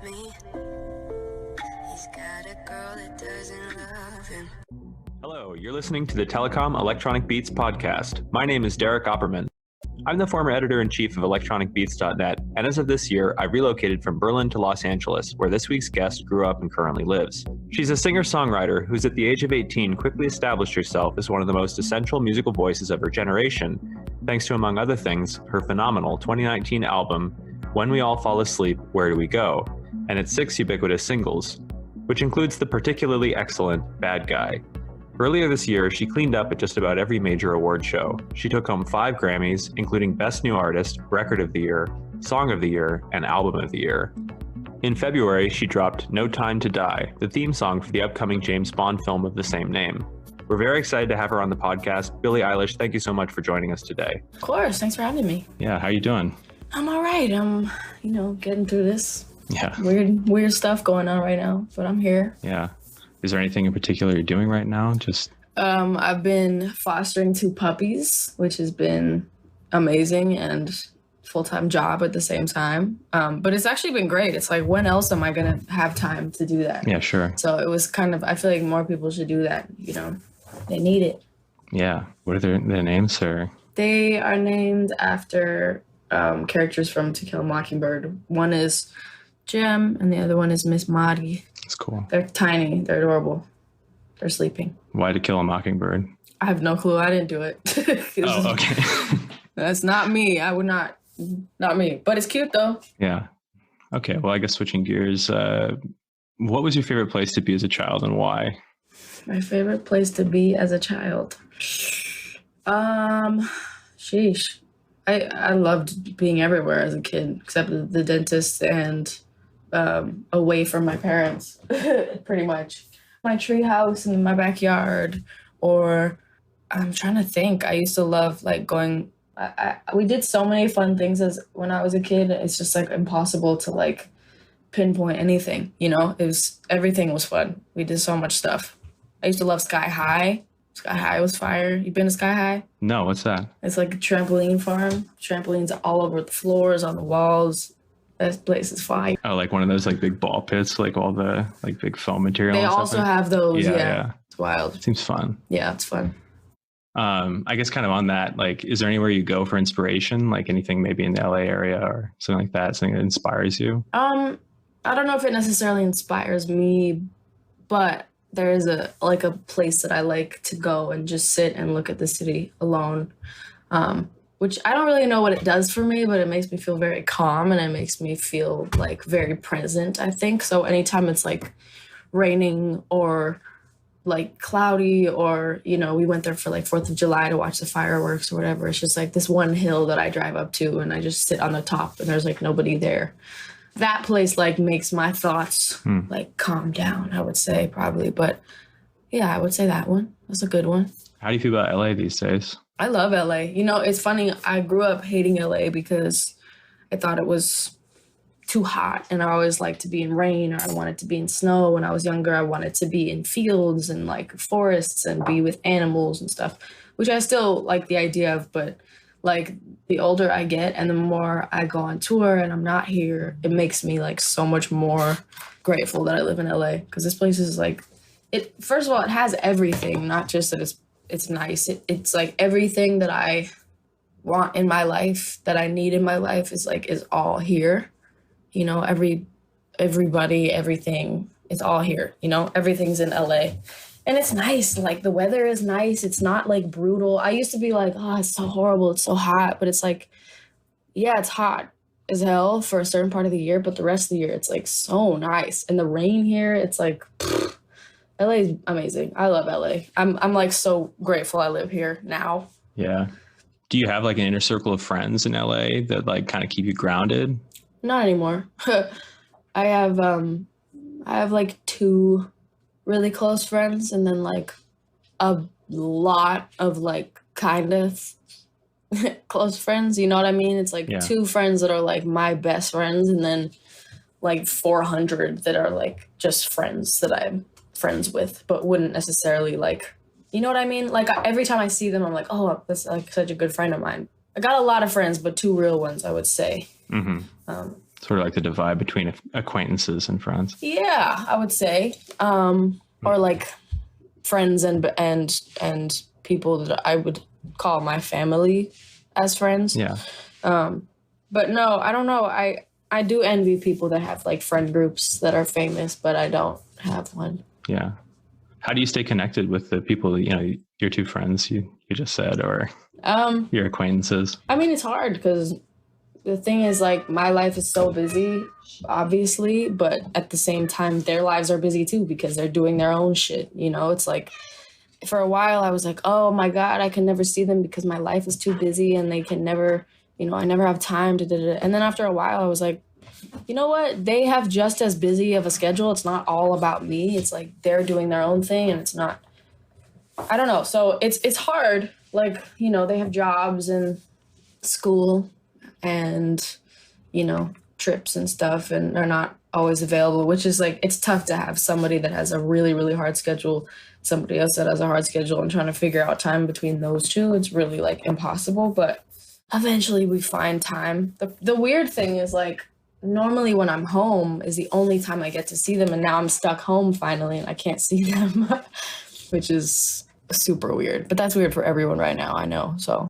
with me. He's got a girl that doesn't love him. Hello, you're listening to the Telekom Electronic Beats podcast. My name is Derek Opperman. I'm the former editor-in-chief of electronicbeats.net, and as of this year, I relocated from Berlin to Los Angeles, where this week's guest grew up and currently lives. She's a singer-songwriter who's at the age of 18 quickly established herself as one of the most essential musical voices of her generation, thanks to, among other things, her phenomenal 2019 album, When We All Fall Asleep, Where Do We Go?, and its 6 ubiquitous singles, which includes the particularly excellent Bad Guy. Earlier this year, she cleaned up at just about every major award show. She took home 5 Grammys, including Best New Artist, Record of the Year, Song of the Year, and Album of the Year. In February, she dropped No Time to Die, the theme song for the upcoming James Bond film of the same name. We're very excited to have her on the podcast. Billie Eilish, thank you so much for joining us today. Of course, thanks for having me. Yeah, how you doing? I'm all right. I'm, getting through this. Yeah. Weird stuff going on right now, but I'm here. Yeah. Is there anything in particular you're doing right now? I've been fostering 2 puppies, which has been amazing and full-time job at the same time. But it's actually been great. It's like, when else am I going to have time to do that? Yeah, sure. So it was I feel like more people should do that. They need it. Yeah. What are their names, or? They are named after characters from To Kill a Mockingbird. One is Jem, and the other one is Miss Maddie. That's cool. They're tiny. They're adorable. They're sleeping. Why To Kill a Mockingbird? I have no clue. I didn't do it. Oh, okay. That's not me. I would not me. But it's cute, though. Yeah. Okay. Well, I guess switching gears, what was your favorite place to be as a child and why? My favorite place to be as a child? Sheesh. I loved being everywhere as a kid, except the dentist and away from my parents, pretty much. My tree house in my backyard, or I'm trying to think. I used to love going. We did so many fun things when I was a kid. It's just impossible to pinpoint anything. Everything was fun. We did so much stuff. I used to love Sky High. Sky High was fire. You been to Sky High? No, what's that? It's like a trampoline farm. Trampolines all over the floors, on the walls. That place is fire. Oh, like one of those big ball pits, all the big foam material. They also have those. Yeah. It's wild. Seems fun. Yeah, it's fun. I guess kind of on that, is there anywhere you go for inspiration? Anything maybe in the LA area or something like that, something that inspires you? I don't know if it necessarily inspires me, but there is a place that I like to go and just sit and look at the city alone, which I don't really know what it does for me, but it makes me feel very calm and it makes me feel very present, I think. So anytime it's raining or cloudy, or, we went there for 4th of July to watch the fireworks or whatever. It's just this one hill that I drive up to and I just sit on the top and there's nobody there. That place makes my thoughts calm down, I would say, probably. But yeah, I would say that one. That's a good one. How do you feel about LA these days? I love LA. It's funny. I grew up hating LA because I thought it was too hot and I always liked to be in rain, or I wanted to be in snow. When I was younger, I wanted to be in fields and forests and be with animals and stuff, which I still like the idea of, but the older I get and the more I go on tour and I'm not here, it makes me so much more grateful that I live in LA, because this place is it. First of all, it has everything, not just that it's nice. It's everything that I want in my life, that I need in my life is all here. Everybody, everything, it's all here. Everything's in LA. And it's nice. The weather is nice. It's not brutal. I used to be oh, it's so horrible. It's so hot. But it's yeah, it's hot as hell for a certain part of the year. But the rest of the year, it's so nice. And the rain here, it's LA is amazing. I love LA. I'm so grateful I live here now. Yeah. Do you have an inner circle of friends in LA that kind of keep you grounded? Not anymore. I have 2 really close friends, and then a lot of kind of close friends, you know what I mean? It's 2 friends that are my best friends, and then 400 that are just friends that I'm friends with, but wouldn't necessarily you know what I mean? Every time I see them, I'm oh, that's such a good friend of mine. I got a lot of friends, but 2 real ones, I would say. Mm-hmm. That's Sort of like the divide between acquaintances and friends. Yeah, I would say. Or like friends and people that I would call my family as friends. Yeah. But no, I don't know. I do envy people that have like friend groups that are famous, but I don't have one. Yeah. How do you stay connected with the people that, your two friends you just said, or your acquaintances? I mean, it's hard because the thing is, like, my life is so busy, obviously, but at the same time, their lives are busy too because they're doing their own shit. It's like, for a while I was like, oh my God, I can never see them because my life is too busy and they can never, I never have time to do it. And then after a while I was like, you know what? They have just as busy of a schedule. It's not all about me. It's like they're doing their own thing and it's not, I don't know. So it's hard. Like, they have jobs and school and, trips and stuff, and they're not always available, which is like, it's tough to have somebody that has a really, really hard schedule, somebody else that has a hard schedule, and trying to figure out time between those two. It's really like impossible, but eventually we find time. The weird thing is, like, normally when I'm home is the only time I get to see them. And now I'm stuck home finally and I can't see them, which is super weird, but that's weird for everyone right now. I know. So